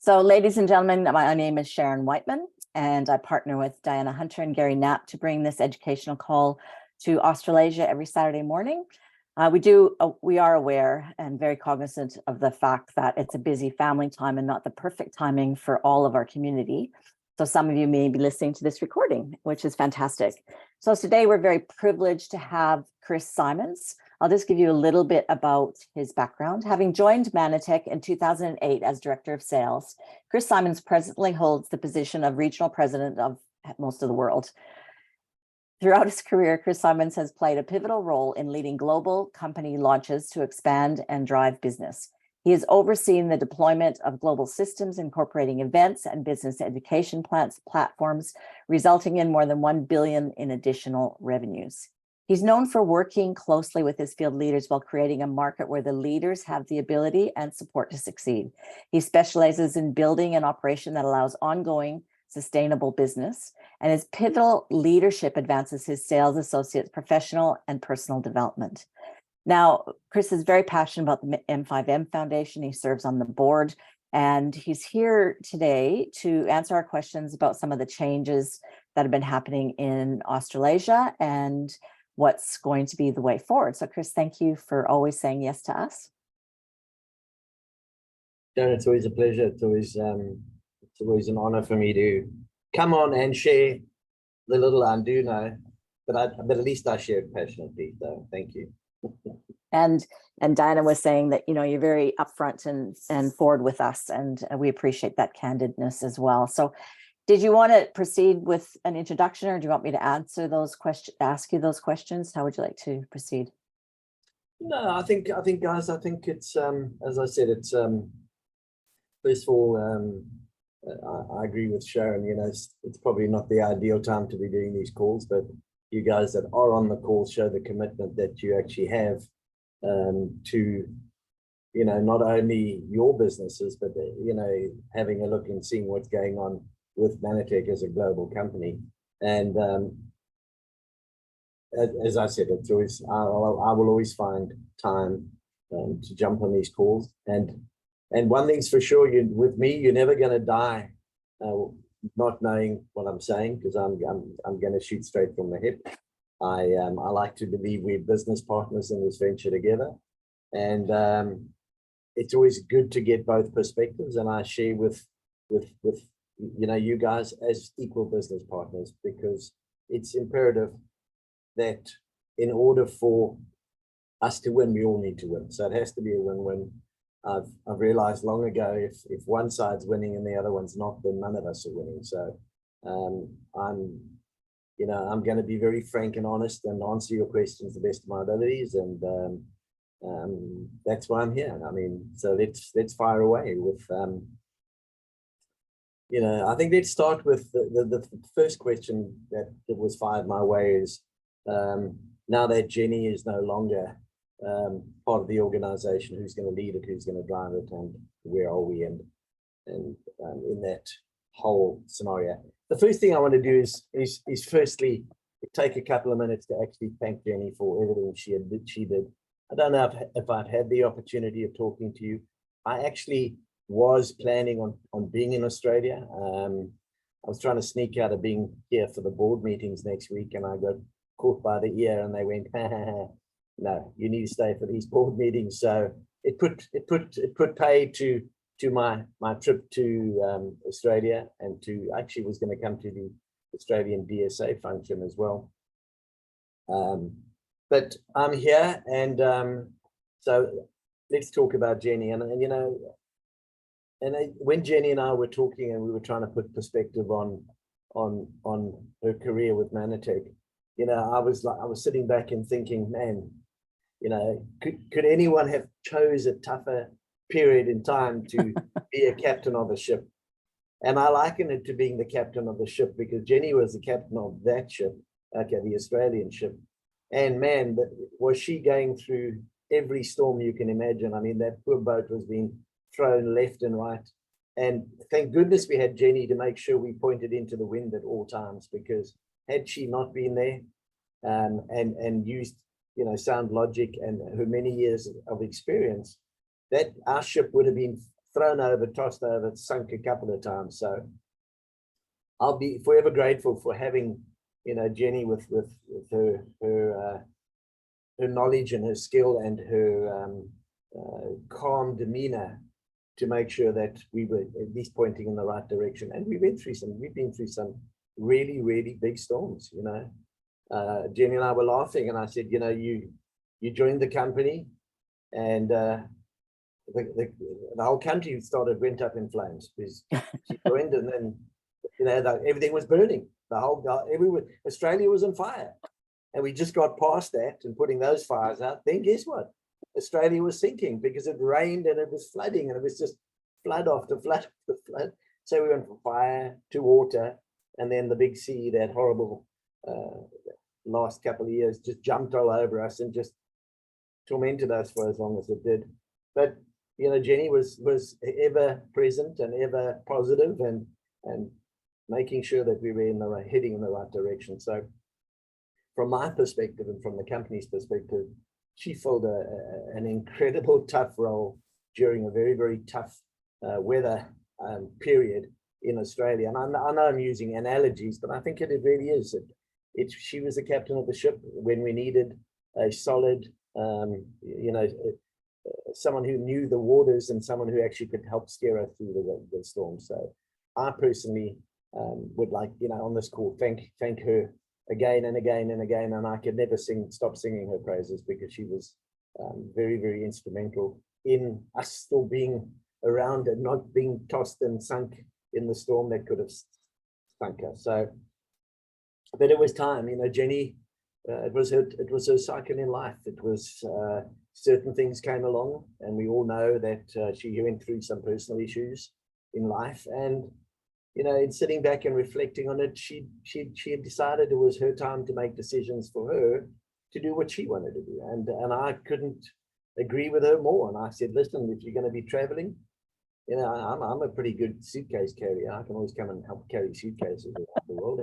So, ladies and gentlemen, my name is Sharon Whiteman, and I partner with Diana Hunter and Gary Knapp to bring this educational call to Australasia every Saturday morning. We are aware and very cognizant of the fact that it's a busy family time and not the perfect timing for all of our community. So some of you may be listening to this recording, which is fantastic. So today we're very privileged to have Chris Simons. I'll just give you a little bit about his background. Having joined Mannatech in 2008 as Director of Sales, Chris Simons presently holds the position of Regional President of most of the world. Throughout his career, Chris Simons has played a pivotal role in leading global company launches to expand and drive business. He has overseen the deployment of global systems incorporating events and business education platforms, resulting in more than $1 billion in additional revenues. He's known for working closely with his field leaders while creating a market where the leaders have the ability and support to succeed. He specializes in building an operation that allows ongoing, sustainable business, and his pivotal leadership advances his sales associates' professional and personal development. Now, Chris is very passionate about the M5M Foundation. He serves on the board, and he's here today to answer our questions about some of the changes that have been happening in Australasia and what's going to be the way forward. So, Chris, thank you for always saying yes to us. Sharon, it's always a pleasure. It's always an honor for me to come on and share the little I do know, but at least I share it passionately. So, thank you. And Diana was saying that, you know, you're very upfront and forward with us, and we appreciate that candidness as well. So did you want to proceed with an introduction, or do you want me to answer those questions, ask you those questions? How would you like to proceed? No, I think guys, I think it's as I said, it's first of all, I agree with Sharon. You know, it's probably not the ideal time to be doing these calls, but you guys that are on the call show the commitment that you actually have to, you know, not only your businesses, but, you know, having a look and seeing what's going on with Mannatech as a global company. And as I said, it's always, I will always find time to jump on these calls. And one thing's for sure, with me, you're never going to die not knowing what I'm saying, because I'm going to shoot straight from the hip. I like to believe we're business partners in this venture together, and it's always good to get both perspectives. And I share with you know, you guys as equal business partners, because it's imperative that in order for us to win, we all need to win. So it has to be a win-win. I've realized long ago, if one side's winning and the other one's not, then none of us are winning. So I'm going to be very frank and honest and answer your questions to the best of my abilities, and that's why I'm here. I mean, so let's fire away with you know, I think let's start with the first question that was fired my way is, now that Jenny is no longer part of the organization, who's going to lead it, who's going to drive it, and where are we in that whole scenario? The first thing I want to do is firstly take a couple of minutes to actually thank Jenny for everything she did. I don't know if I've had the opportunity of talking to you. I actually was planning on being in Australia. I was trying to sneak out of being here for the board meetings next week, and I got caught by the ear, and they went, no, you need to stay for these board meetings. So it put pay to my trip to Australia, and to actually was going to come to the Australian DSA function as well. But I'm here, and so let's talk about Jenny. And you know, when Jenny and I were talking, and we were trying to put perspective on her career with Mannatech, you know, I was sitting back and thinking, man, you know, could anyone have chose a tougher period in time to be a captain of a ship? And I liken it to being the captain of the ship, because Jenny was the captain of that ship, okay, the Australian ship. And man, was she going through every storm you can imagine. I mean, that poor boat was being thrown left and right. And thank goodness we had Jenny to make sure we pointed into the wind at all times, because had she not been there and used, you know, sound logic and her many years of experience, that our ship would have been thrown over, tossed over, sunk a couple of times. So I'll be forever grateful for having, you know, Jenny with her knowledge and her skill and her calm demeanor to make sure that we were at least pointing in the right direction. And we've been through some really, really big storms, you know. Jenny and I were laughing, and I said, you know, you joined the company, and the whole country went up in flames because she joined, and then, you know, everything was burning. Australia was on fire, and we just got past that and putting those fires out. Then guess what? Australia was sinking because it rained and it was flooding, and it was just flood after flood after flood. So we went from fire to water, and then the big sea, that horrible last couple of years, just jumped all over us and just tormented us for as long as it did. But you know, Jenny was ever present and ever positive, and making sure that we were heading in the right direction. So from my perspective and from the company's perspective, she filled an incredible tough role during a very, very tough weather period in Australia. And I know I'm using analogies, but I think it really is. She was the captain of the ship when we needed a solid, you know, someone who knew the waters and someone who actually could help steer us through the storm. So I personally would like, you know, on this call, thank her again and again and again. And I could never stop singing her praises, because she was very, very instrumental in us still being around and not being tossed and sunk in the storm that could have sunk us. So, but it was time, you know, Jenny, it was her cycle in life. It was certain things came along, and we all know that she went through some personal issues in life. And you know, in sitting back and reflecting on it, she had decided it was her time to make decisions for her to do what she wanted to do. And I couldn't agree with her more. And I said, listen, if you're going to be traveling, you know, I'm a pretty good suitcase carrier. I can always come and help carry suitcases around the world.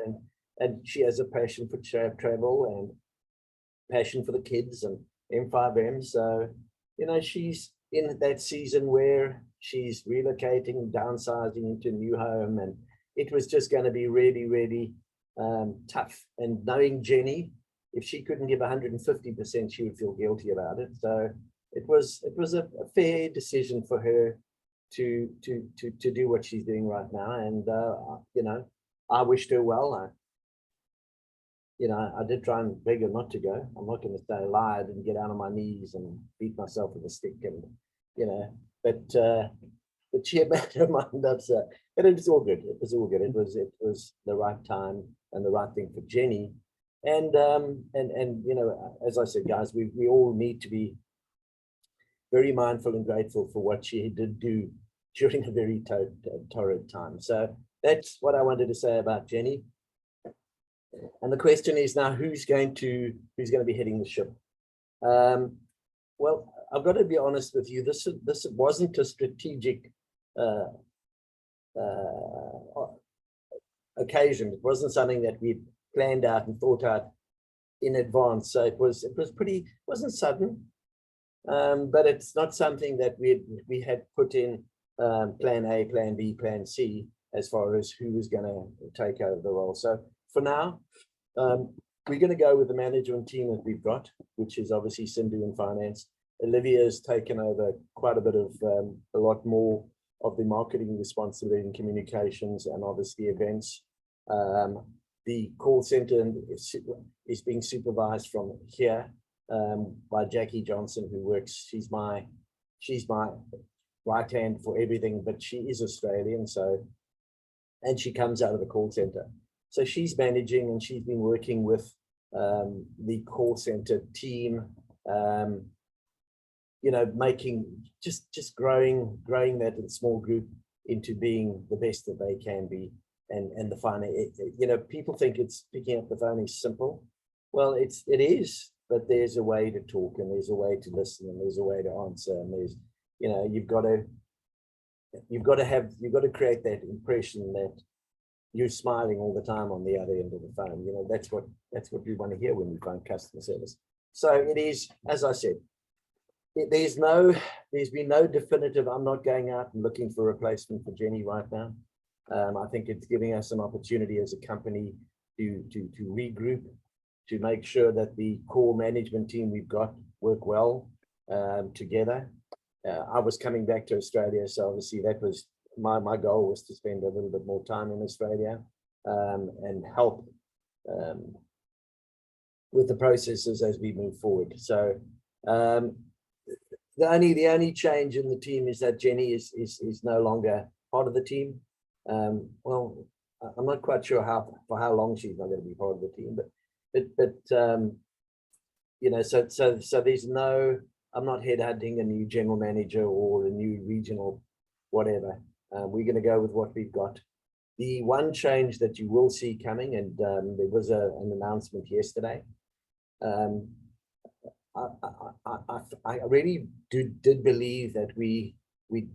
And she has a passion for travel and passion for the kids and M5M. So, you know, she's in that season where she's relocating, downsizing into a new home, and it was just going to be really, really tough. And knowing Jenny, if she couldn't give 150%, she would feel guilty about it. So it was a fair decision for her to do what she's doing right now. And you know, I wished her well. You know, I did try and beg her not to go. I'm not going to say a lie. I didn't get out on my knees and beat myself with a stick, and you know, but she had made her mind up. So, but it was all good. It was all good. It was the right time and the right thing for Jenny. And you know, as I said, guys, we all need to be very mindful and grateful for what she did do during a very torrid time. So that's what I wanted to say about Jenny. And the question is now, who's going to be heading the ship? Well, I've got to be honest with you. This wasn't a strategic occasion. It wasn't something that we'd planned out and thought out in advance. So it wasn't sudden, but it's not something that we had put in plan A, plan B, plan C as far as who was going to take over the role. So for now, we're going to go with the management team that we've got, which is obviously Sindhu in finance. Olivia has taken over quite a bit of a lot more of the marketing responsibility and communications, and obviously events. The call center is being supervised from here by Jackie Johnson, who works. She's my right hand for everything, but she is Australian, so, and she comes out of the call center. So she's managing, and she's been working with the call center team, you know, making just growing that small group into being the best that they can be. And the fun, you know, people think it's picking up the phone is simple. Well, it is, but there's a way to talk, and there's a way to listen, and there's a way to answer, and there's, you know, you've got to create that impression that you're smiling all the time on the other end of the phone. You know, that's what we want to hear when we phone customer service. So it is, as I said, there's been no definitive, I'm not going out and looking for a replacement for Jenny right now. I think it's giving us an opportunity as a company to regroup, to make sure that the core management team we've got work well together. I was coming back to Australia, so obviously that was my goal, was to spend a little bit more time in Australia and help with the processes as we move forward. So the only change in the team is that Jenny is no longer part of the team. Well, I'm not quite sure for how long she's not going to be part of the team, but you know, so there's no, I'm not headhunting a new general manager or a new regional whatever. We're going to go with what we've got. The one change that you will see coming, and there was an announcement yesterday. I really did believe that we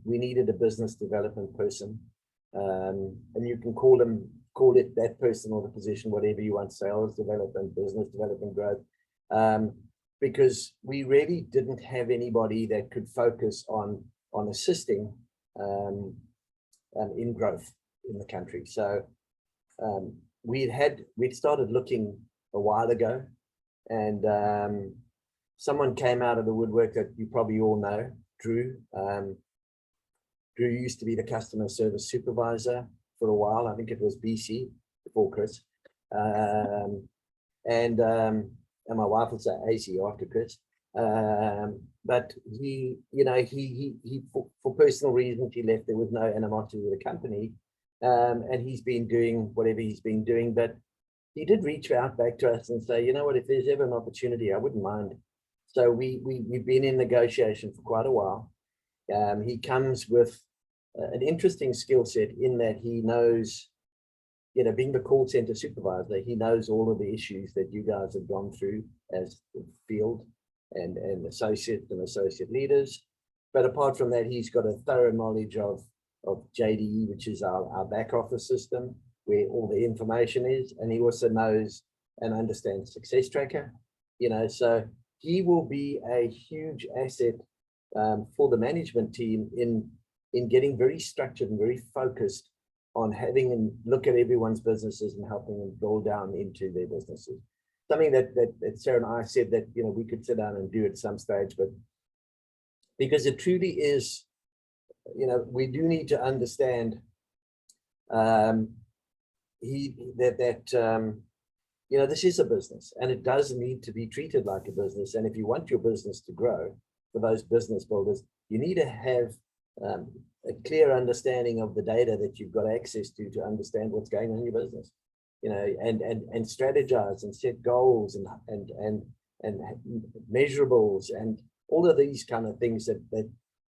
needed a business development person, and you can call it that person or the position, whatever you want, sales development, business development, growth, because we really didn't have anybody that could focus on assisting in growth in the country. So we'd started looking a while ago, and someone came out of the woodwork that you probably all know, Drew. Drew used to be the customer service supervisor for a while. I think it was BC before Chris. And my wife would say AC after Chris. But he, you know, he for personal reasons, he left. There was no animosity with the company. And he's been doing whatever he's been doing. But he did reach out back to us and say, you know what, if there's ever an opportunity, I wouldn't mind. So we've been in negotiation for quite a while. He comes with an interesting skill set in that he knows, you know, being the call center supervisor, he knows all of the issues that you guys have gone through as field and associate leaders. But apart from that, he's got a thorough knowledge of JDE, which is our back office system, where all the information is. And he also knows and understands Success Tracker, you know, so he will be a huge asset for the management team in getting very structured and very focused on having and look at everyone's businesses and helping them drill down into their businesses. Something that Sarah and I said that, you know, we could sit down and do at some stage, but because it truly is, you know, we do need to understand you know, this is a business and it does need to be treated like a business. And if you want your business to grow, for those business builders, you need to have a clear understanding of the data that you've got access to understand what's going on in your business, you know, and strategize and set goals and measurables and all of these kind of things that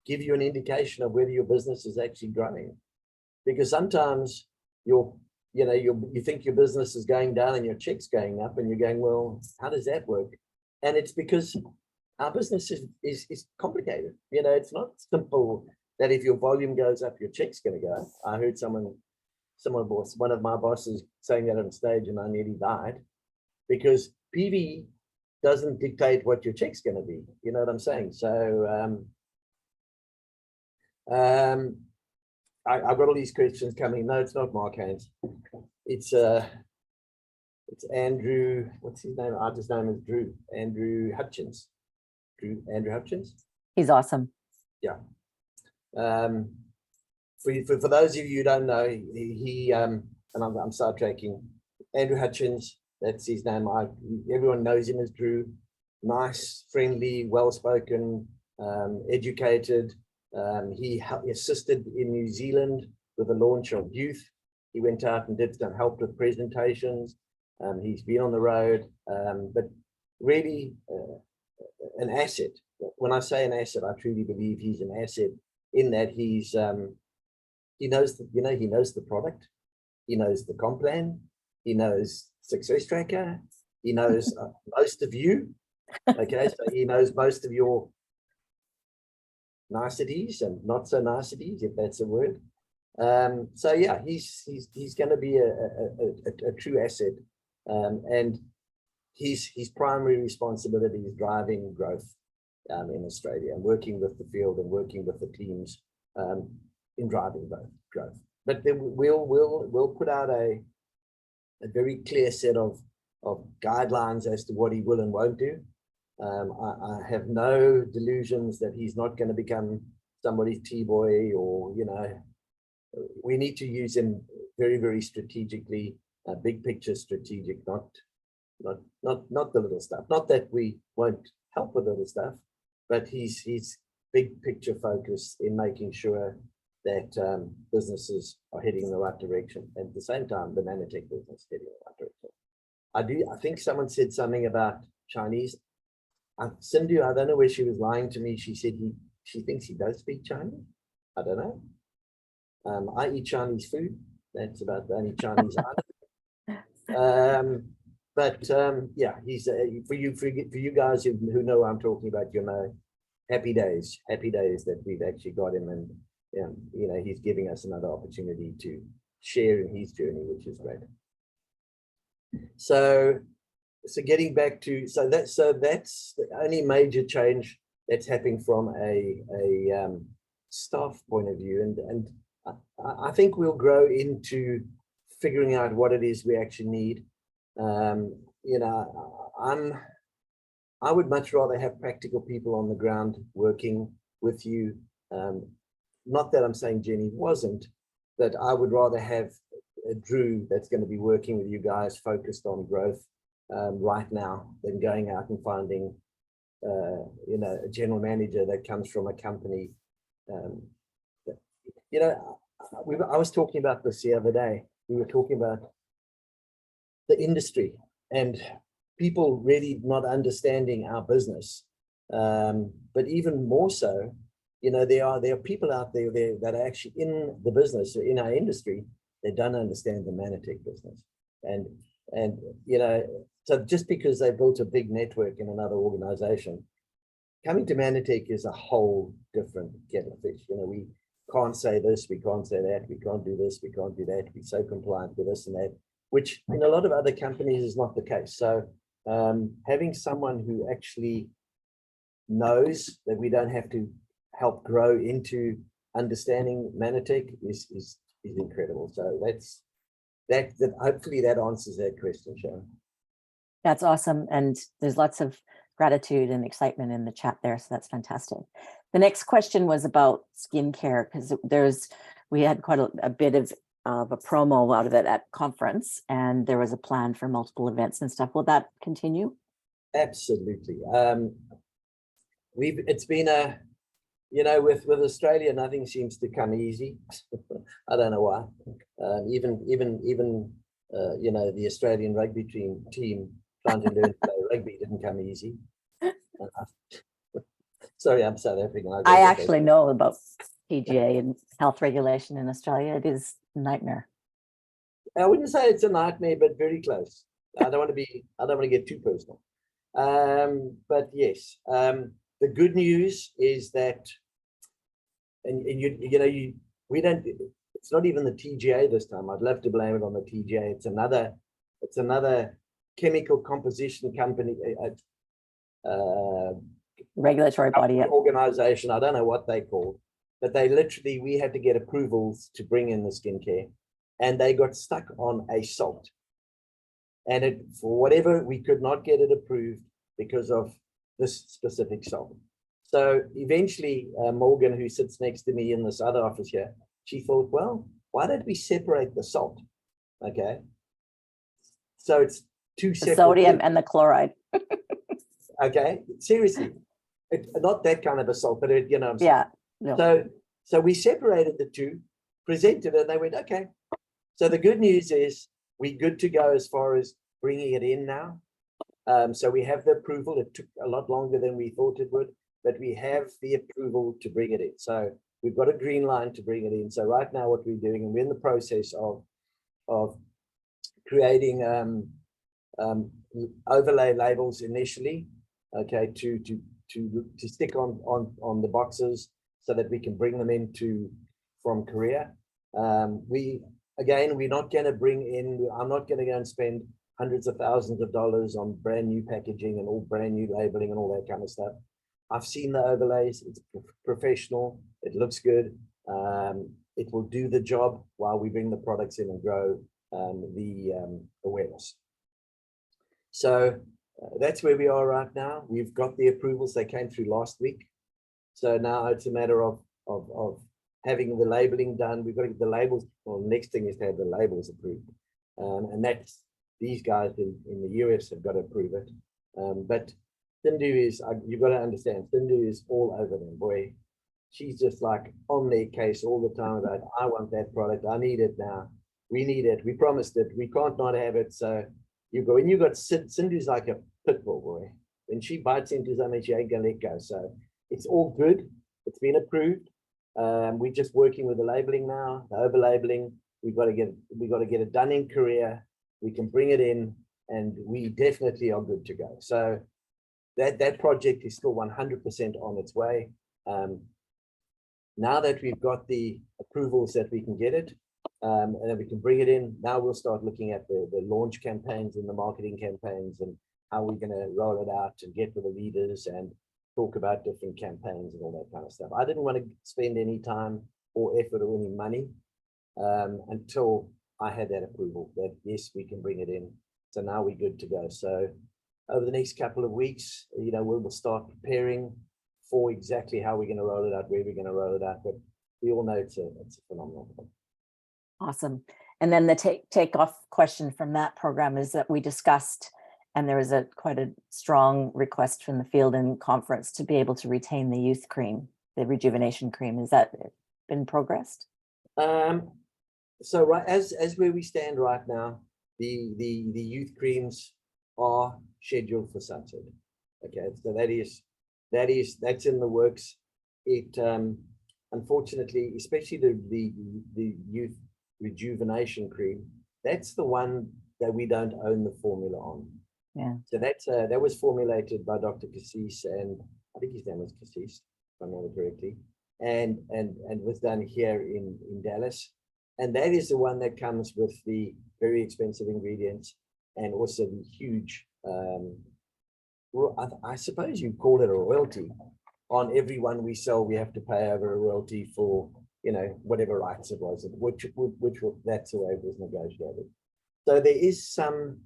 give you an indication of whether your business is actually growing. Because sometimes you think your business is going down and your check's going up and you're going, well, how does that work? And it's because our business is complicated. You know, it's not simple that if your volume goes up, your check's going to go up. I heard one of my bosses saying that on stage, and I nearly died, because PV doesn't dictate what your check's going to be. You know what I'm saying? So I've got all these questions coming. No, it's not Mark Haynes. It's Andrew. What's his name? His name is Drew. Andrew Hutchins. Andrew Hutchins. He's awesome. Yeah. For those of you who don't know, he and I'm sidetracking. Andrew Hutchins. That's his name. Everyone knows him as Drew. Nice, friendly, well-spoken, educated. He assisted in New Zealand with the launch of Youth. He went out and did some help with presentations. He's been on the road, but really an asset. When I say an asset, I truly believe he's an asset in that he knows the product, he knows the comp plan, he knows Success Tracker, he knows most of you. Okay, so he knows most of your niceties and not so niceties, if that's a word. So yeah, he's going to be a true asset, and his primary responsibility is driving growth in Australia, and working with the field and working with the teams in driving growth. But then we'll put out a very clear set of guidelines as to what he will and won't do. I have no delusions that he's not going to become somebody's T-boy, or, you know, we need to use him very, very strategically, big picture strategic, not the little stuff. Not that we won't help with little stuff, but he's big picture focused in making sure that businesses are heading in the right direction. And at the same time, the Manatech business heading in the right direction. I think someone said something about Chinese. Sindhu, I don't know where she was lying to me. She said she thinks he does speak Chinese. I don't know. I eat Chinese food. That's about the only Chinese I know. Yeah, he's for you guys who know what I'm talking about. You know, happy days that we've actually got him, and you know, he's giving us another opportunity to share in his journey, which is great. So getting back to that's the only major change that's happening from a staff point of view, and I think we'll grow into figuring out what it is we actually need. You know, I would much rather have practical people on the ground working with you. Not that I'm saying Jenny wasn't, but I would rather have a Drew that's going to be working with you guys focused on growth right now than going out and finding you know, a general manager that comes from a company. You know, I was talking about this the other day. We were talking about the industry and people really not understanding our business. But even more so, you know, there are people out there that are actually in the business, in our industry, they don't understand the Manatech business. And you know, so just because they built a big network in another organization, coming to Manatech is a whole different kettle of fish. You know, we can't say this, we can't say that, we can't do this, we can't do that, we're so compliant with this and that, which in a lot of other companies is not the case. So having someone who actually knows that we don't have to help grow into understanding Manatech is incredible. So that hopefully that answers that question, Sharon. That's awesome. And there's lots of gratitude and excitement in the chat there. So that's fantastic. The next question was about skincare, because we had quite a bit of a promo out of it at conference, and there was a plan for multiple events and stuff. Will that continue? Absolutely. It's been you know, with Australia, nothing seems to come easy. I don't know why. Even you know, the Australian rugby team trying to learn to play rugby didn't come easy. Sorry, I'm South African. I actually know about PGA and health regulation in Australia. It is a nightmare. I wouldn't say it's a nightmare, but very close. I don't want to get too personal. But yes, the good news is that, and you know, we don't. It's not even the TGA this time. I'd love to blame it on the TGA. It's another chemical composition company, regulatory body, organization. I don't know what they call, but we had to get approvals to bring in the skincare, and they got stuck on a salt, and for whatever, we could not get it approved because of this specific salt. So eventually Morgan, who sits next to me in this other office here, she thought, well, why don't we separate the salt? Okay, so it's two separate, the sodium and the chloride. Okay, seriously, not that kind of a salt, but you know. Yeah. No. So we separated the two, presented it, and they went, okay. So the good news is we're good to go as far as bringing it in now. So we have the approval. It took a lot longer than we thought it would, but we have the approval to bring it in. So we've got a green line to bring it in. So right now what we're doing, and we're in the process of creating overlay labels initially, okay, to stick on the boxes so that we can bring them from Korea. We're not going to bring in, I'm not going to go and spend hundreds of thousands of dollars on brand new packaging and all brand new labeling and all that kind of stuff. I've seen the overlays. It's professional. It looks good. It will do the job while we bring the products in and grow the awareness. So that's where we are right now. We've got the approvals. They came through last week. So now it's a matter of having the labeling done. We've got to get the labels. Well, the next thing is to have the labels approved. And that's these guys in the US have got to approve it. But Sindhu is, you've got to understand, Sindhu is all over them, boy. She's just like on their case all the time about, I want that product. I need it now. We need it. We promised it. We can't not have it. So you go, and you got Sindhu's like a pit bull, boy. When she bites into something, she ain't gonna let go. So it's all good. It's been approved. We're just working with the labeling now, the over labeling. We've got to get it done in Korea. We can bring it in, and we definitely are good to go. So that project is still 100% on its way. Now that we've got the approvals that we can get it, and then we can bring it in, now we'll start looking at the launch campaigns and the marketing campaigns and how we're going to roll it out and get with the leaders and talk about different campaigns and all that kind of stuff. I didn't want to spend any time or effort or any money until I had that approval that yes, we can bring it in. So now we're good to go. So over the next couple of weeks, you know, we'll start preparing for exactly how we're going to roll it out, where we're going to roll it out. But we all know it's a phenomenal thing. Awesome. And then the takeoff question from that program is that we discussed, and there was quite a strong request from the field and conference to be able to retain the youth cream, the rejuvenation cream. Has that been progressed? So right as where we stand right now, the youth creams are scheduled for sunset. Okay, so that's in the works. It unfortunately, especially the youth rejuvenation cream, that's the one that we don't own the formula on. Yeah. So that was formulated by Dr. Cassis, and I think his name was Cassis, if I remember correctly, and was done here in Dallas. And that is the one that comes with the very expensive ingredients and also the huge, I suppose you call it a royalty. On every one we sell, we have to pay over a royalty for, you know, whatever rights it was, which that's the way it was negotiated. So there is some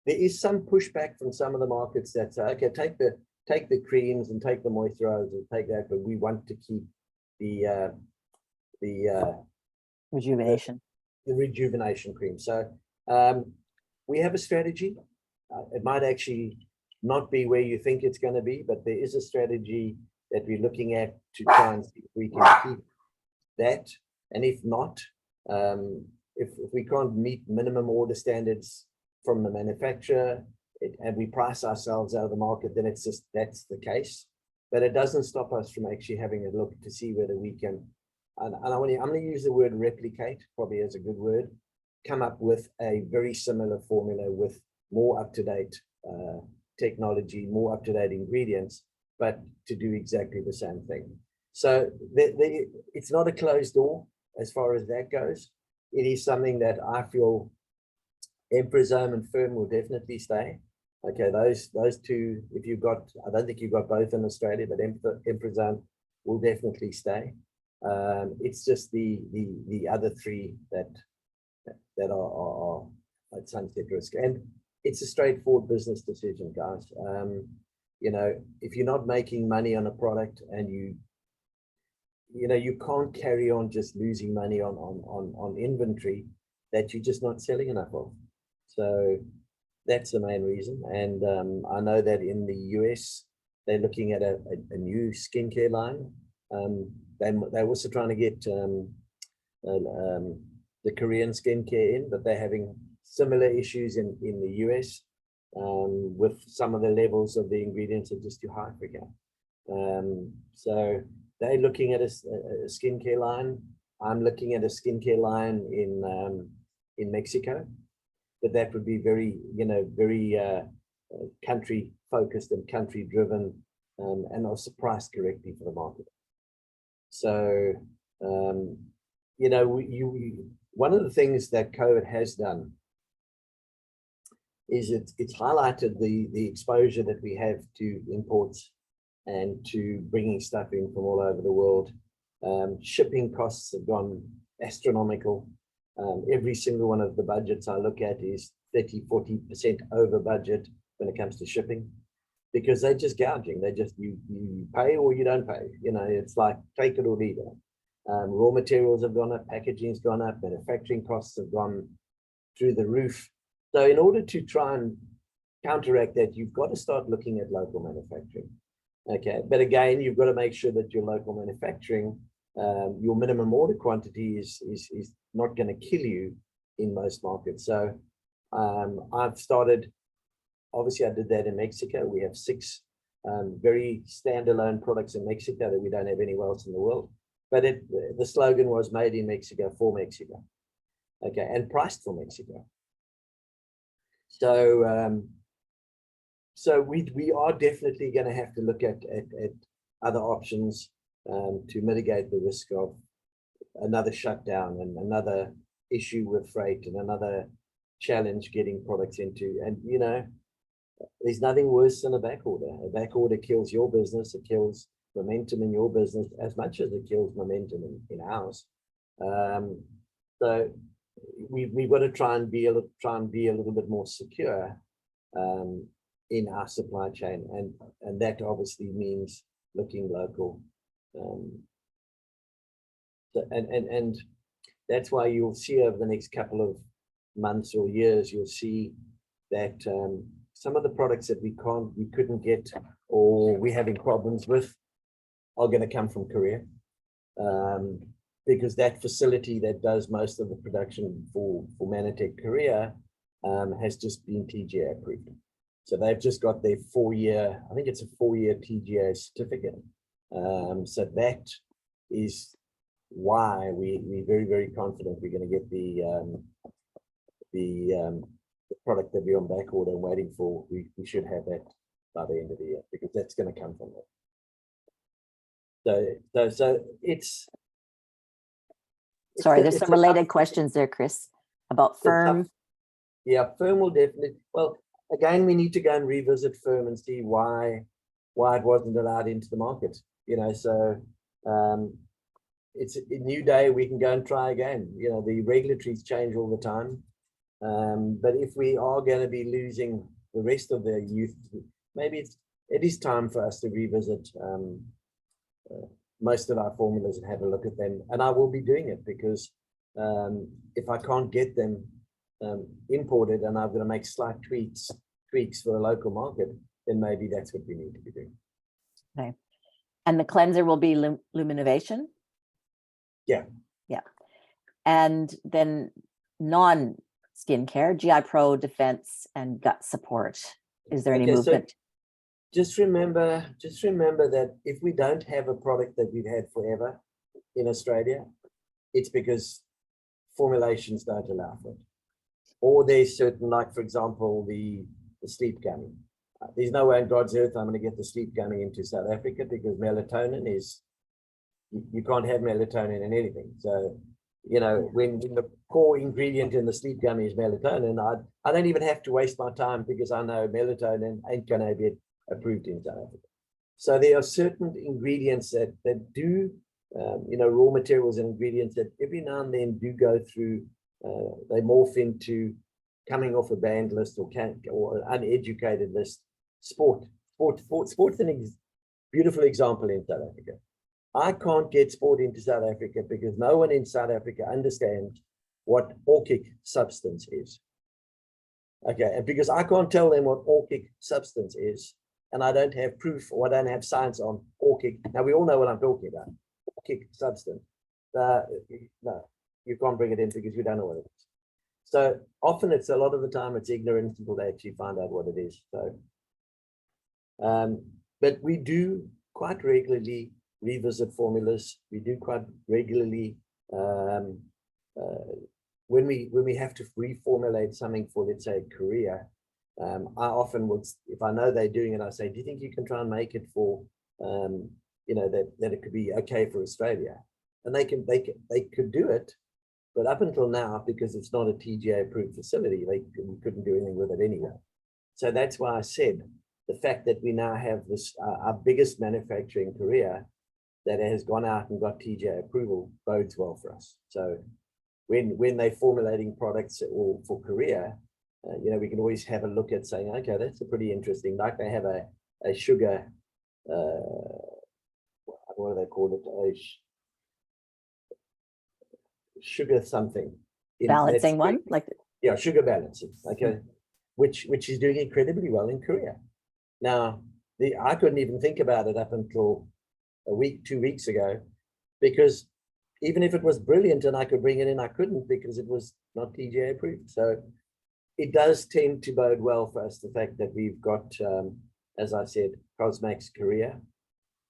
pushback from some of the markets that say, okay, take the creams and take the moisturizers and take that, but we want to keep the Rejuvenation. The rejuvenation cream. So we have a strategy. It might actually not be where you think it's going to be, but there is a strategy that we're looking at to try and see if we can keep that. And if not, if we can't meet minimum order standards from the manufacturer and we price ourselves out of the market, then it's just, that's the case. But it doesn't stop us from actually having a look to see whether we can, and I'm going to use the word replicate, probably as a good word, come up with a very similar formula with more up-to-date technology, more up-to-date ingredients, but to do exactly the same thing. So it's not a closed door as far as that goes. It is something that I feel Emprezome and Firm will definitely stay. Okay, those two, if you've got, I don't think you've got both in Australia, but Emprezome will definitely stay. It's just the other three that are at sunset risk, and it's a straightforward business decision, guys. You know, if you're not making money on a product and you can't carry on just losing money on inventory that you're just not selling enough of. So that's the main reason. And I know that in the US they're looking at a new skincare line. They're also trying to get the Korean skincare in, but they're having similar issues in the US with some of the levels of the ingredients are just too high for them. So they're looking at a skincare line. I'm looking at a skincare line in Mexico, but that would be very, very country focused and country driven, and also priced correctly for the market. So, one of the things that COVID has done is it's highlighted the exposure that we have to imports and to bringing stuff in from all over the world. Shipping costs have gone astronomical. Every single one of the budgets I look at is 30-40% over budget when it comes to shipping, because they're just gouging. They just, you pay or you don't pay. You know, it's like take it or leave it. Raw materials have gone up, packaging's gone up, manufacturing costs have gone through the roof. So in order to try and counteract that, you've got to start looking at local manufacturing. Okay, but again, you've got to make sure that your local manufacturing, your minimum order quantity is not going to kill you in most markets. So I've started, obviously I did that in Mexico. We have 6 very standalone products in Mexico that we don't have anywhere else in the world. But the slogan was made in Mexico for Mexico. Okay, and priced for Mexico. So so we are definitely going to have to look at other options to mitigate the risk of another shutdown and another issue with freight and another challenge getting products into. And you know, there's nothing worse than a back order. A back order kills your business. It kills momentum in your business as much as it kills momentum in ours. So we've got to try and be a little bit more secure in our supply chain, and that obviously means looking local. And that's why you'll see over the next couple of months or years, you'll see that some of the products that we couldn't get or we're having problems with are going to come from Korea, because that facility that does most of the production for Manatech Korea has just been TGA approved. So they've just got their 4-year, I think it's a 4-year TGA certificate. So that is why we're very, very confident we're going to get the product that we're on back order and waiting for. We should have that by the end of the year, because that's going to come from there. So it's Sorry, there's some related questions there, Chris, about firm. Yeah, firm will definitely, well, again, we need to go and revisit firm and see why it wasn't allowed into the market. You know, so it's a new day. We can go and try again. You know, the regulatories change all the time. But if we are going to be losing the rest of the youth, maybe it is time for us to revisit most of our formulas and have a look at them. And I will be doing it, because if I can't get them imported and I'm going to make slight tweaks for the local market, then maybe that's what we need to be doing. Okay. And the cleanser will be Luminovation? Yeah. Yeah. And then non-skincare, GI Pro, Defense, and Gut Support. Is there any movement? So just remember that if we don't have a product that we've had forever in Australia, it's because formulations don't allow for it. Or there's certain, like for example, the sleep gummy. There's no way in God's earth I'm going to get the sleep gummy into South Africa, because melatonin is, you can't have melatonin in anything. So, you know, when the core ingredient in the sleep gummy is melatonin, I don't even have to waste my time, because I know melatonin ain't going to be approved in South Africa. So there are certain ingredients that do, you know, raw materials and ingredients that every now and then do go through, they morph into coming off a banned list or uneducated list. Sport's a beautiful example in South Africa. I can't get sport into South Africa because no one in South Africa understands what Orkic substance is. Okay, and because I can't tell them what Orkic substance is, and I don't have proof or I don't have science on Orkic. Now we all know what I'm talking about. Orkic substance. No, you can't bring it in because you don't know what it is. So often a lot of the time it's ignorance until they actually find out what it is. So, but we do quite regularly revisit formulas. We do quite regularly when we have to reformulate something for, let's say, Korea. I often would, if I know they're doing it, I say, do you think you can try and make it for, you know, that it could be okay for Australia? And they could do it, but up until now, because it's not a TGA approved facility, we couldn't do anything with it anyway. So that's why I said, the fact that we now have this, our biggest manufacturer in Korea that has gone out and got TGA approval bodes well for us. So when they're formulating products or for Korea, we can always have a look at saying, okay, that's a pretty interesting, like they have a sugar, what do they call it? Sugar something. Balancing one, like yeah, sugar balancing, okay, which is doing incredibly well in Korea. Now, I couldn't even think about it up until a week, 2 weeks ago, because even if it was brilliant and I could bring it in, I couldn't because it was not TGA approved. So it does tend to bode well for us, the fact that we've got, as I said, Cosmax Korea,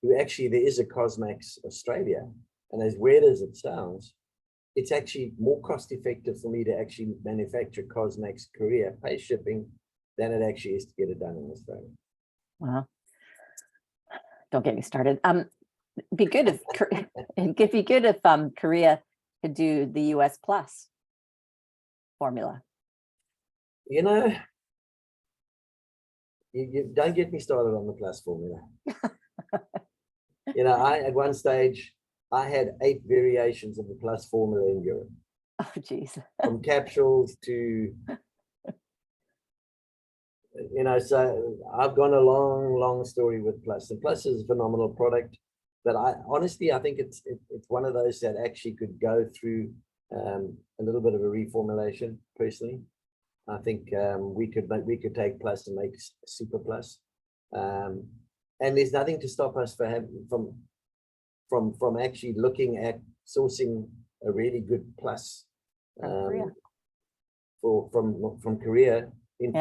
who actually, there is a Cosmax Australia, and as weird as it sounds, it's actually more cost effective for me to actually manufacture Cosmax Korea, pay shipping, than it actually is to get it done in Australia. wow. Don't get me started. Be good if it'd be good if Korea could do the US Plus formula. You don't get me started on the Plus formula. At one stage, I had 8 variations of the Plus formula in Europe. Oh, geez. From capsules to, so I've gone a long story with Plus. And Plus is a phenomenal product. But I think it's one of those that actually could go through a little bit of a reformulation. Personally, I think we could take Plus and make Super Plus, and there's nothing to stop us from actually looking at sourcing a really good Plus from Korea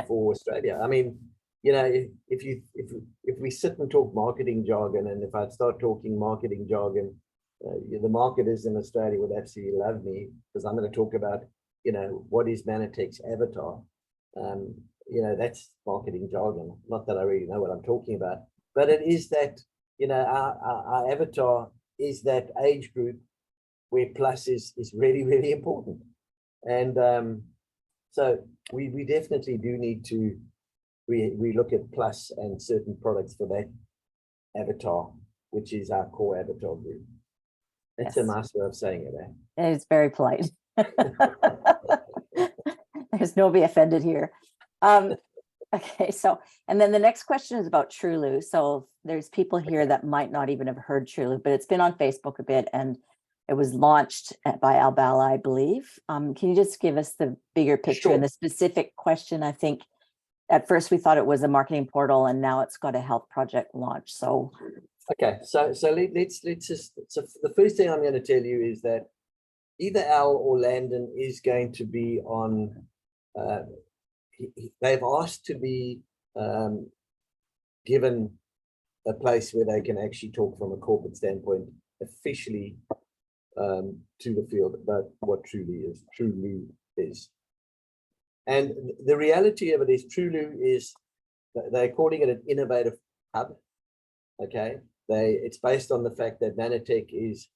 for Australia. I mean, if we sit and talk marketing jargon, and if I start talking marketing jargon, the marketers in Australia would absolutely love me, because I'm going to talk about, what is Manitec's avatar. That's marketing jargon. Not that I really know what I'm talking about, but it is that, our avatar is that age group where Plus is really, really important. And so we definitely do need to we look at Plus and certain products for that avatar, which is our core avatar group. That's a nice way of saying it, eh? It's very polite. There's no be offended here. Okay, so, and then the next question is about Trulu. So there's people here that might not even have heard Trulu, but it's been on Facebook a bit, and it was launched by Albala, I believe. Can you just give us the bigger picture? Sure. And the specific question? I think at first we thought it was a marketing portal, and now it's got a health project launch. So okay, so let's just, so the first thing I'm going to tell you is that either Al or Landon is going to be on, they've asked to be given a place where they can actually talk from a corporate standpoint officially to the field about what Trulu is. And the reality of it is, Trulu is, they're calling it an innovative hub. Okay, it's based on the fact that Manitec is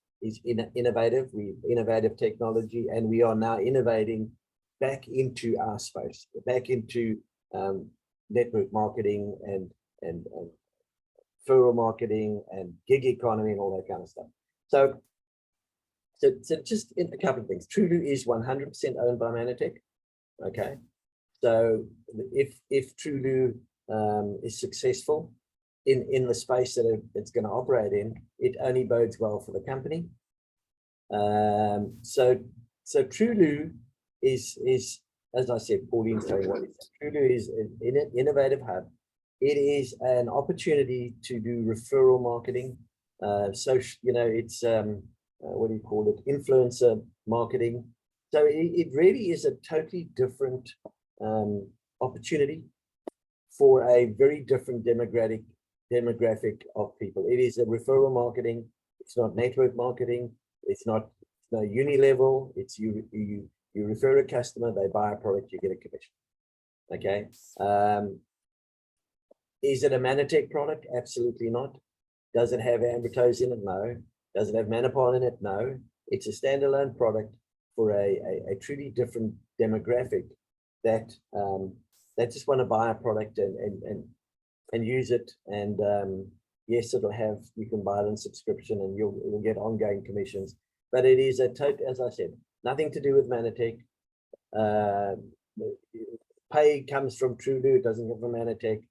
innovative, innovative technology, and we are now innovating back into our space, back into network marketing and referral marketing and gig economy and all that kind of stuff. So just in a couple of things, Trulu is 100% owned by Manitec. Okay, so if Trulu is successful in the space that it's going to operate in, it only bodes well for the company. So Trulu is, as I said, Pauline's telling what it is. Trulu is an innovative hub. It is an opportunity to do referral marketing. So it's what do you call it? Influencer marketing. So it really is a totally different opportunity for a very different demographic of people. It is a referral marketing. It's not network marketing. It's no uni level. It's you refer a customer, they buy a product, you get a commission. Okay. Is it a Manitec product? Absolutely not. Does it have Ambertose in it? No. Does it have Manipon in it? No. It's a standalone product for a truly different demographic that just want to buy a product and and use it. And yes, you can buy it on subscription and you'll get ongoing commissions. But it is as I said, nothing to do with Manatech. Pay comes from Trulu, it doesn't come from Manatech.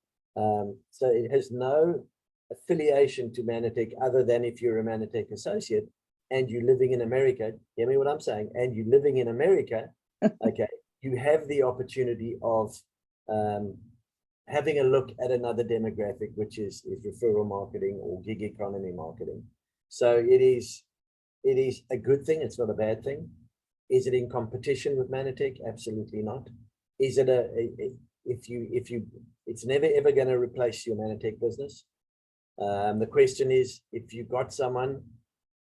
So it has no affiliation to Manatech other than if you're a Manatech associate and you're living in America. Hear me what I'm saying? And you're living in America, okay, you have the opportunity of having a look at another demographic, which is referral marketing or gig economy marketing. So it is a good thing. It's not a bad thing. Is it in competition with Manatech? Absolutely not. Is it it's never ever going to replace your Manatech business. The question is, if you got someone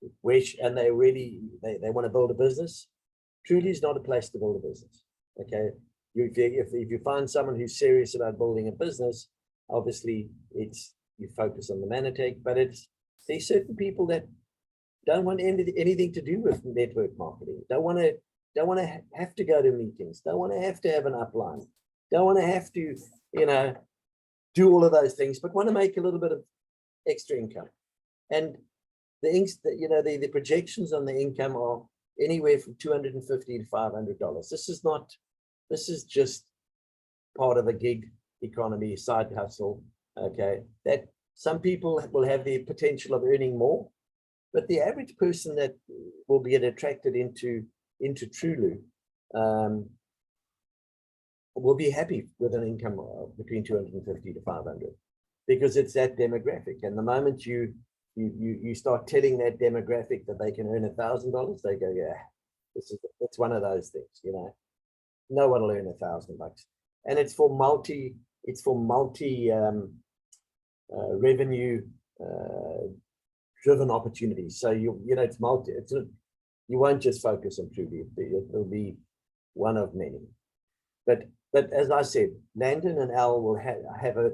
and they want to build a business, Truly is not a place to build a business. Okay, if you find someone who's serious about building a business, obviously you focus on the Manatech, but there's certain people that don't want anything to do with network marketing. Don't want to have to go to meetings. Don't want to have an upline. Don't want to have to, do all of those things, but want to make a little bit of extra income. And the projections on the income are anywhere from $250 to $500. This is just part of a gig economy, side hustle. Okay, that some people will have the potential of earning more, but the average person that will get attracted into Trulu will be happy with an income of between 250 to 500, because it's that demographic. And the moment you start telling that demographic that they can earn $1,000, they go, yeah, it's one of those things, no one will earn $1,000. And it's for multi revenue driven opportunities. So you won't just focus on Truly. It'll be one of many. But as I said, Landon and Al will have a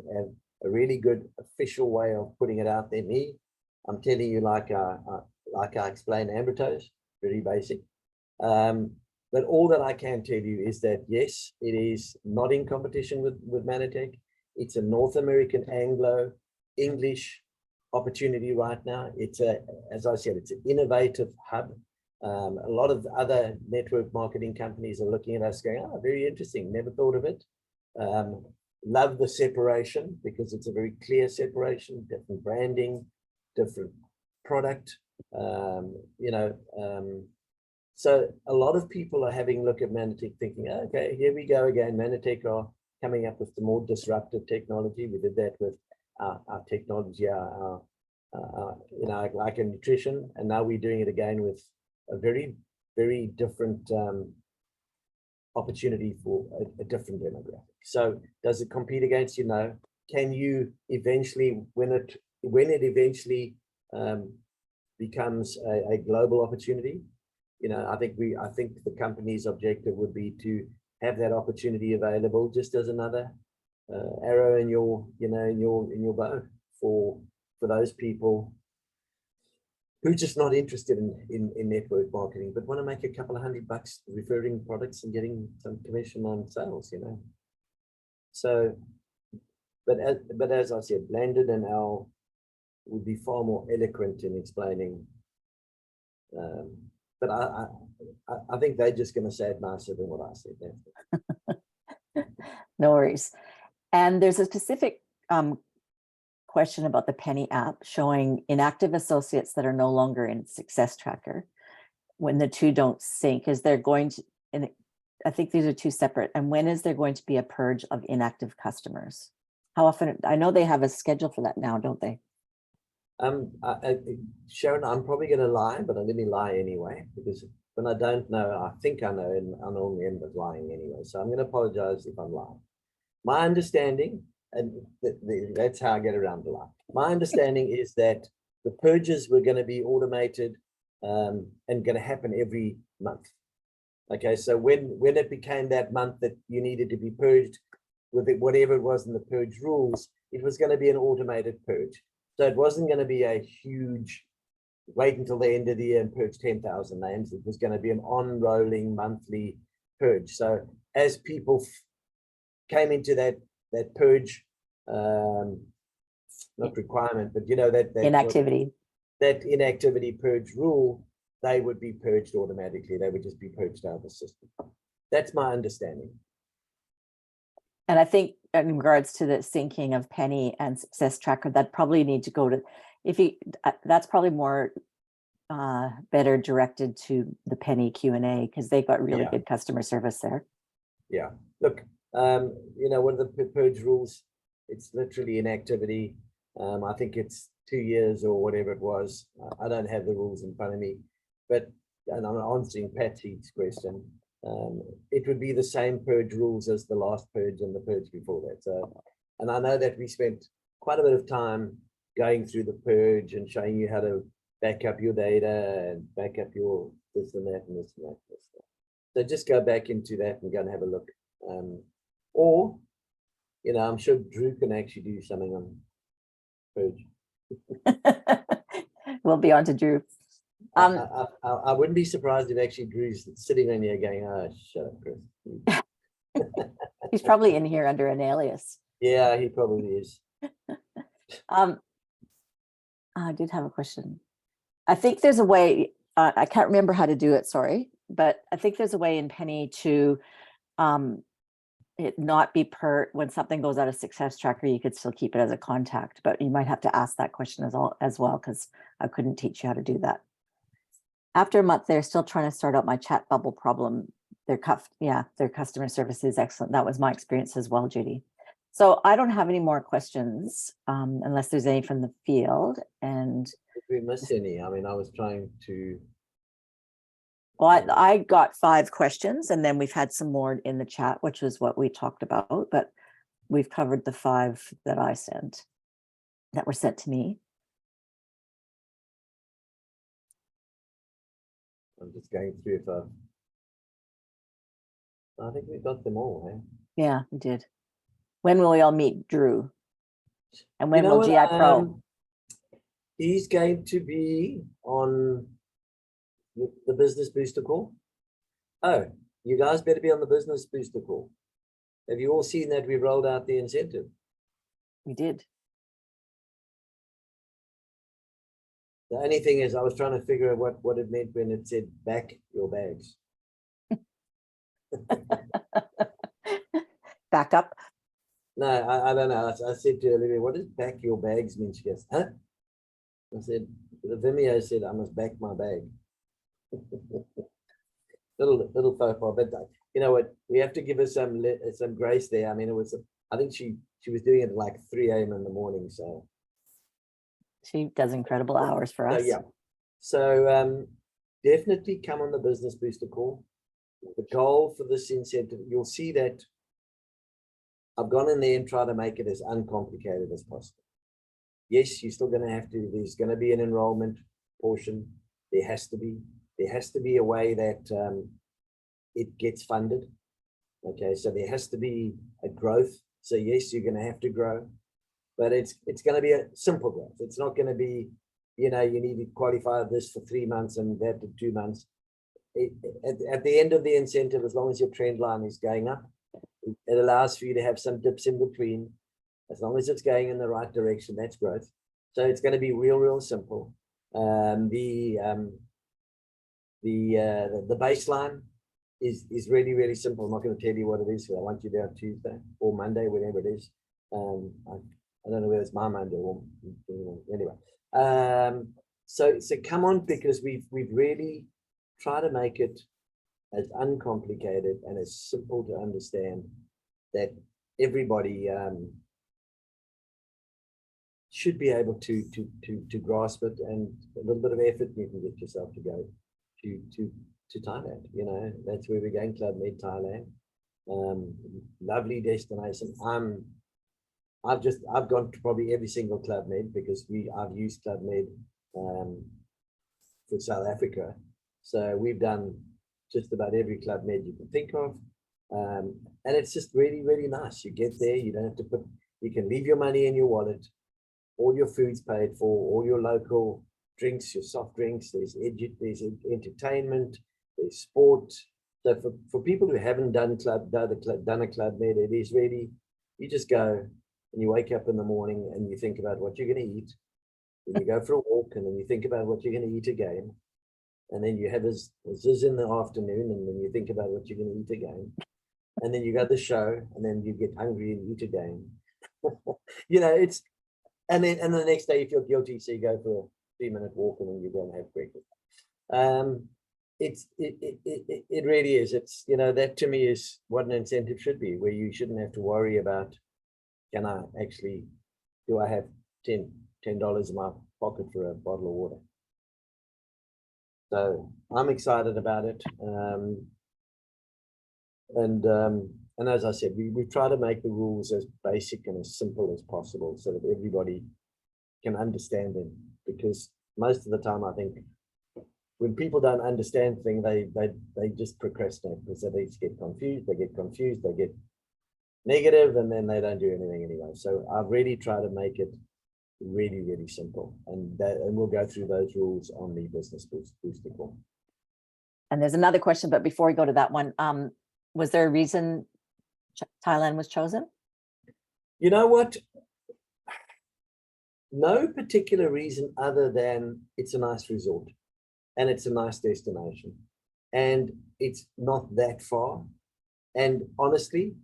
really good official way of putting it out there. I'm telling you, like I explained, Ambertoes, very basic. But all that I can tell you is that, yes, it is not in competition with Manatech. It's a North American Anglo-English opportunity right now. As I said, it's an innovative hub. A lot of other network marketing companies are looking at us going, oh, very interesting, never thought of it. Love the separation, because it's a very clear separation, different branding, different product, so a lot of people are having a look at Manatech thinking, okay, here we go again. Manatech are coming up with the more disruptive technology. We did that with our technology, like in nutrition, and now we're doing it again with a very, very different opportunity for a different demographic. So does it compete against you? No. Can you eventually, when it eventually becomes a global opportunity, I think the company's objective would be to have that opportunity available just as another arrow in your bow for those people who are just not interested in network marketing, but want to make a couple of $100 referring products and getting some commission on sales, So, but as I said, Landon and Al would be far more eloquent in explaining. But I think they're just going to say it nicer than what I said. No worries. And there's a specific question about the Penny app showing inactive associates that are no longer in Success Tracker when the two don't sync. Is there going to, and I think these are two separate, and when is there going to be a purge of inactive customers? How often? I know they have a schedule for that now, don't they? Sharon, I'm probably going to lie, but I'm going to lie anyway, because when I don't know, I think I know, and I normally end up lying anyway. So I'm going to apologize if I'm lying. My understanding, and that's how I get around the lie. My understanding is that the purges were going to be automated and going to happen every month. Okay, so when it became that month that you needed to be purged with it, whatever it was in the purge rules, it was going to be an automated purge. So it wasn't going to be a huge wait until the end of the year and purge 10,000 names. It was going to be an on-rolling monthly purge. So as people came into that purge not requirement, but you know, that Inactivity. that inactivity purge rule, they would be purged automatically. They would just be purged out of the system. That's my understanding. And I think in regards to the syncing of Penny and Success Tracker, that probably need to go to, that's probably more better directed to the Penny Q&A, because they've got really good customer service there. Yeah, look, you know, one of the purge rules, it's literally inactivity. I think it's 2 years or whatever it was. I don't have the rules in front of me, but, and I'm answering Patsy's question. It would be the same purge rules as the last purge and the purge before that. So, and I know that we spent quite a bit of time going through the purge and showing you how to back up your data and back up your this and that and this and that. So just go back into that and go and have a look. Or, you know, I'm sure Drew can actually do something on purge. We'll be on to Drew. I wouldn't be surprised if actually Drew's sitting in here going, "Oh, shut up, Chris." He's probably in here under an alias. Yeah, he probably is. I did have a question. I think there's a way, I can't remember how to do it, sorry, but I think there's a way in Penny to it not be when something goes out of Success Tracker, you could still keep it as a contact, but you might have to ask that question as well, because I couldn't teach you how to do that. After a month, they're still trying to sort out my chat bubble problem. Their customer service is excellent. That was my experience as well, Judy. So I don't have any more questions unless there's any from the field. And did we miss any? I mean, I was trying to. Well, I got 5 questions, and then we've had some more in the chat, which was what we talked about, but we've covered the 5 that I sent, that were sent to me. I'm just going through if I think we got them all, eh? Yeah, we did. When will we all meet Drew? And when will GI Pro? He's going to be on the Business Booster call. Oh, you guys better be on the Business Booster call. Have you all seen that we rolled out the incentive? We did. The only thing is I was trying to figure out what it meant when it said back your bags. Back up. No, I don't know. I said to Olivia, what does back your bags mean? She goes, huh? I said, the Vimeo said I must back my bag. little faux pas, but you know what? We have to give her some grace there. I mean, it was. I think she was doing it at like 3 a.m. in the morning. So she does incredible hours for us. So, yeah. So definitely come on the Business Booster call. The goal for this incentive, you'll see that I've gone in there and tried to make it as uncomplicated as possible. Yes, you're still going to have to, there's going to be an enrollment portion. There has to be a way that it gets funded. Okay, so there has to be a growth. So yes, you're going to have to grow, but it's going to be a simple growth. It's not going to be, you know, you need to qualify this for 3 months and that for 2 months. At the end of the incentive, as long as your trend line is going up, it allows for you to have some dips in between. As long as it's going in the right direction, that's growth. So it's going to be real simple. The baseline is really simple. I'm not going to tell you what it is. So I want you there on Tuesday or Monday, whenever it is. I don't know whether it's my Monday or anyway. So come on, because we've really tried to make it as uncomplicated and as simple to understand that everybody should be able to grasp it, and a little bit of effort you can get yourself to go to Thailand. You know, that's where we're going, Club Med Thailand. Lovely destination. I've gone to probably every single Club Med because I've used Club Med for South Africa. So we've done just about every Club Med you can think of. And it's just really nice. You get there, you don't have to you can leave your money in your wallet, all your food's paid for, all your local drinks, your soft drinks, there's entertainment, there's sport. So for people who haven't done a Club Med, it is really, you just go and you wake up in the morning and you think about what you're going to eat, then you go for a walk, and then you think about what you're going to eat again, and then you have a zizz in the afternoon, and then you think about what you're going to eat again, and then you go to the show, and then you get hungry and eat again. You know, it's, and then the next day you feel guilty, so you go for a 3-minute walk, and then you go and have breakfast. It really is. It's, you know, that to me is what an incentive should be, where you shouldn't have to worry about, can I actually, do I have $10 in my pocket for a bottle of water? So I'm excited about it. And as I said, we try to make the rules as basic and as simple as possible so that everybody can understand them, because most of the time I think when people don't understand things, they just procrastinate because they get confused, they get negative, and then they don't do anything anyway. So I've really tried to make it really, really simple, and we'll go through those rules on the Business Booster call. And there's another question, but before we go to that one, was there a reason Thailand was chosen? You know what? No particular reason other than it's a nice resort and it's a nice destination and it's not that far. And honestly,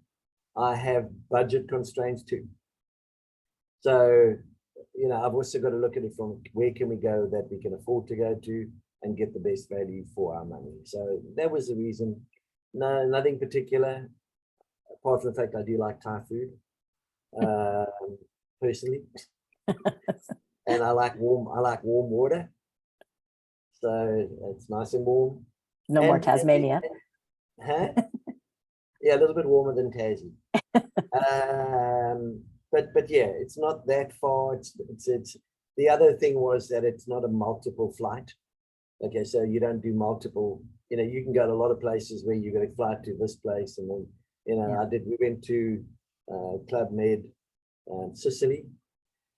I have budget constraints too. So, you know, I've also got to look at it from where can we go that we can afford to go to and get the best value for our money. So that was the reason. No, nothing particular, apart from the fact I do like Thai food, personally. And I like warm water. So it's nice and warm. No more Tasmania. Huh? Yeah, a little bit warmer than Tassie. But yeah, it's not that far. It's the other thing was that it's not a multiple flight. Okay, so you don't do multiple, you know, you can go to a lot of places where you're going to fly to this place, and then, you know, Yeah. we went to Club Med, Sicily.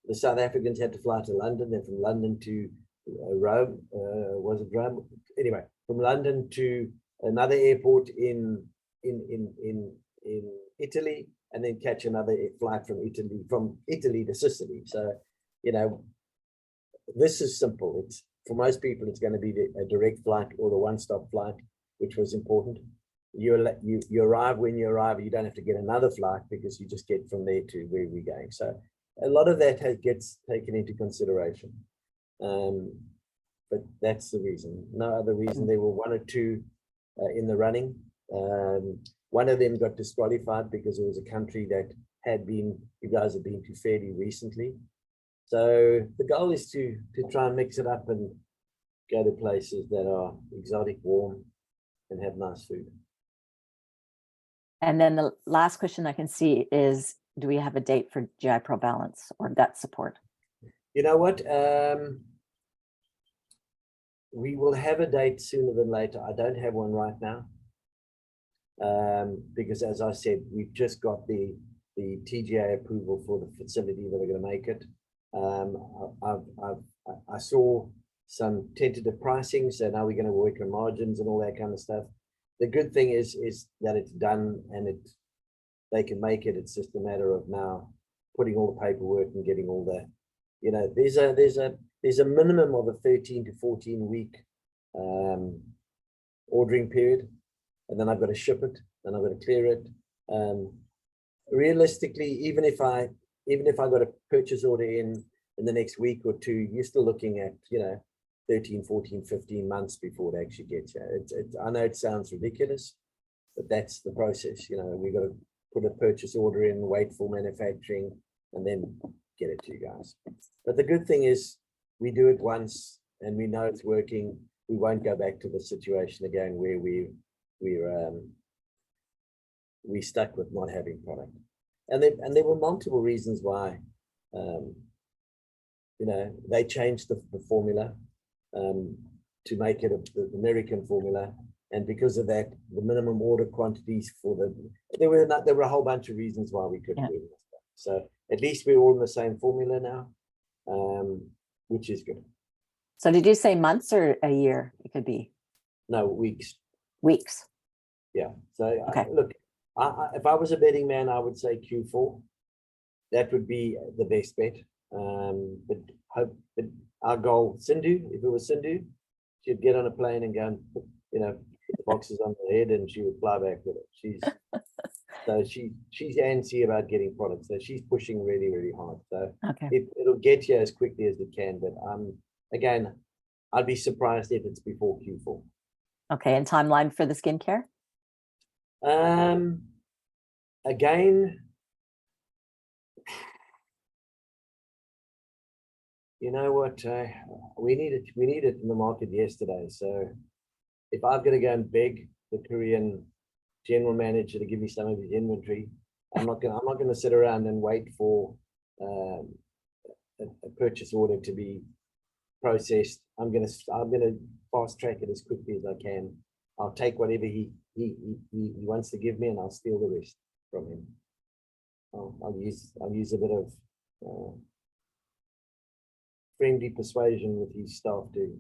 The South Africans had to fly to London, then from London to Rome, was it Rome? Anyway, from London to another airport in Italy, and then catch another flight from Italy to Sicily. So, you know, this is simple. It's, for most people, it's going to be a direct flight or the one-stop flight, which was important. You arrive when you arrive. You don't have to get another flight because you just get from there to where we're going. So a lot of that gets taken into consideration. But that's the reason. No other reason. There were one or two in the running. One of them got disqualified because it was a country that you guys have been to fairly recently. So the goal is to try and mix it up and go to places that are exotic, warm, and have nice food. And then the last question I can see is, do we have a date for GI Pro Balance or gut support? You know what? We will have a date sooner than later. I don't have one right now. Because as I said, we've just got the TGA approval for the facility that are going to make it. I saw some tentative pricing, so now we're going to work on margins and all that kind of stuff. The good thing is that it's done and they can make it. It's just a matter of now putting all the paperwork and getting all the, you know, there's a minimum of a 13 to 14 week ordering period, and then I've got to ship it, then I've got to clear it. Realistically, even if I got a purchase order in the next week or two, you're still looking at, you know, 13, 14, 15 months before it actually gets here. I know it sounds ridiculous, but that's the process. You know, we've got to put a purchase order in, wait for manufacturing, and then get it to you guys. But the good thing is we do it once and we know it's working. We won't go back to the situation again where we stuck with not having product. And there were multiple reasons why, you know, they changed the formula to make it the American formula, and because of that, the minimum order quantities there were a whole bunch of reasons why we couldn't do this stuff. So at least we're all in the same formula now, which is good. So did you say months or a year? It could be. No, weeks. Weeks. Yeah. So okay. Look, if I was a betting man, I would say Q4. that would be the best bet. But our goal, Sindhu, if it was Sindhu, she'd get on a plane and go and put, put the boxes on her head, and she would fly back with it. She's antsy about getting products, so she's pushing really, really hard. So Okay. it'll get here as quickly as it can. But again, I'd be surprised if it's before Q4. Okay, and timeline for the skincare? Again, you know what? We need it in the market yesterday. So if I've got to go and beg the Korean general manager to give me some of his inventory, I'm not gonna sit around and wait for a purchase order to be processed. I'm gonna fast track it as quickly as I can. I'll take whatever he wants to give me, and I'll steal the rest from him. I'll use a bit of friendly persuasion with his staff to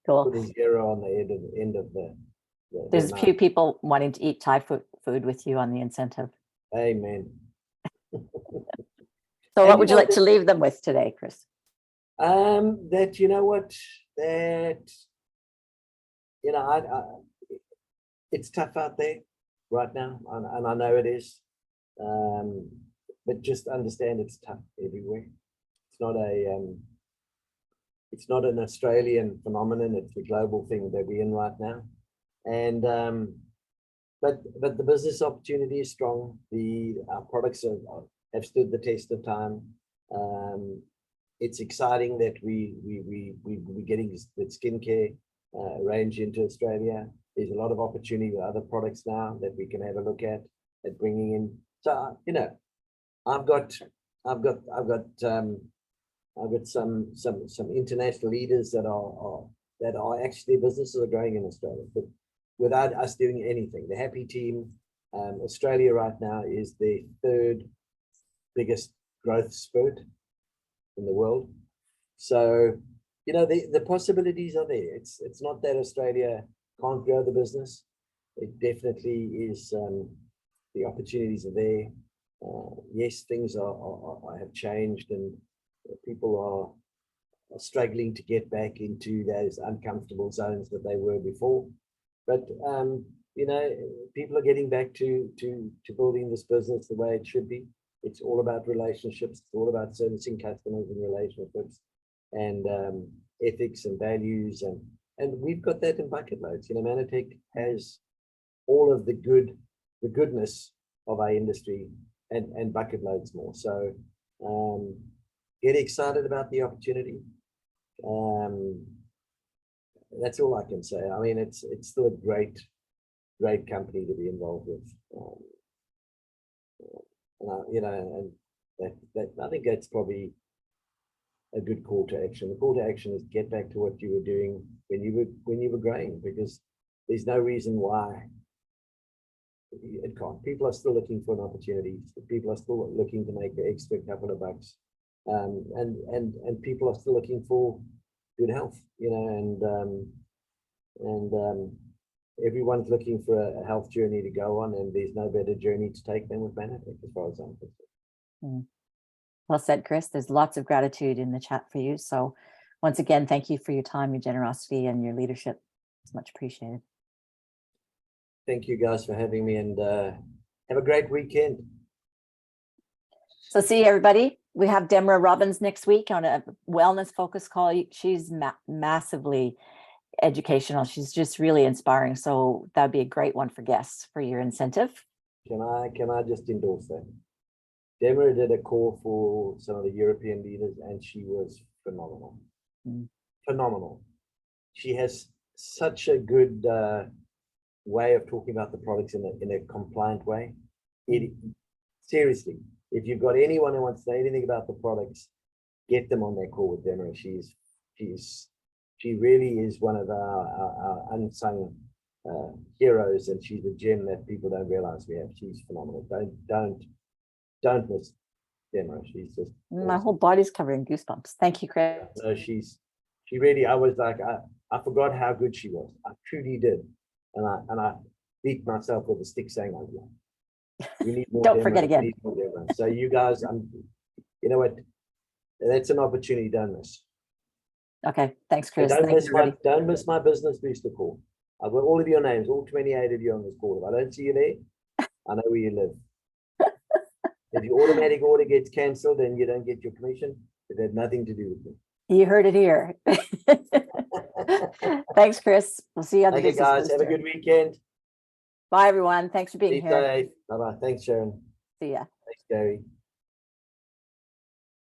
Cool. put a zero on the end of the There's a few people wanting to eat Thai food with you on the incentive. Amen. So what would you like to leave them with today, Chris? That, you know what, that, it's tough out there right now, and I know it is. But just understand it's tough everywhere. It's not an Australian phenomenon, it's a global thing that we're in right now. And but the business opportunity is strong. Our products have stood the test of time. It's exciting that we're getting the skincare range into Australia. There's a lot of opportunity with other products now that we can have a look at bringing in. So I've got some international leaders that are actually businesses are growing in Australia, but without us doing anything. The Happy Team, Australia right now is the third biggest growth spurt in the world. So, the possibilities are there. It's not that Australia can't grow the business. It definitely is. The opportunities are there. Yes, things have changed, and people are struggling to get back into those uncomfortable zones that they were before. But people are getting back to building this business the way it should be. It's all about relationships. It's all about servicing customers and relationships, and ethics and values, and we've got that in bucket loads. Mannatech has all of the goodness of our industry and bucket loads more. So get excited about the opportunity. That's all I can say. I mean, it's still a great company to be involved with. And that I think that's probably a good call to action. The call to action is get back to what you were doing when you were growing, because there's no reason why it can't. People are still looking for an opportunity. People are still looking to make an extra couple of bucks, and people are still looking for good health. Everyone's looking for a health journey to go on, and there's no better journey to take than with Mannatech, as far as I'm concerned. Well said, Chris. There's lots of gratitude in the chat for you. So once again, thank you for your time, your generosity, and your leadership. It's much appreciated. Thank you guys for having me, and have a great weekend. So see everybody. We have Demra Robbins next week on a wellness focus call. She's massively educational. She's just really inspiring. So that'd be a great one for guests for your incentive. Can I just endorse that? Demra did a call for some of the European leaders, and she was phenomenal. Phenomenal. She has such a good way of talking about the products in a compliant way. Seriously, if you've got anyone who wants to say anything about the products, get them on that call with Demra. She really is one of our unsung heroes, and she's a gem that people don't realize we have. She's phenomenal. Don't miss Demra. She's just my whole body's covered in goosebumps. Thank you, Chris. So she really, I was like, I forgot how good she was. I truly did. And I beat myself with a stick saying, We need more Don't forget demos. We again. need more demos. So you guys, you know what? That's an opportunity. Don't miss. Okay, thanks, And Chris. don't Thank miss you, everybody. don't miss my business booster call. I've got all of your names, all 28 of you on this call. If I don't see you there, I know where you live. If your automatic order gets cancelled, then you don't get your commission. It had nothing to do with me. You heard it here. Thanks, Chris. We'll see you on the Okay, business guys, have a booster. good weekend. Bye, everyone. Thanks for being Be here. safe. Bye bye. Thanks, Sharon. See ya. Thanks, Gary.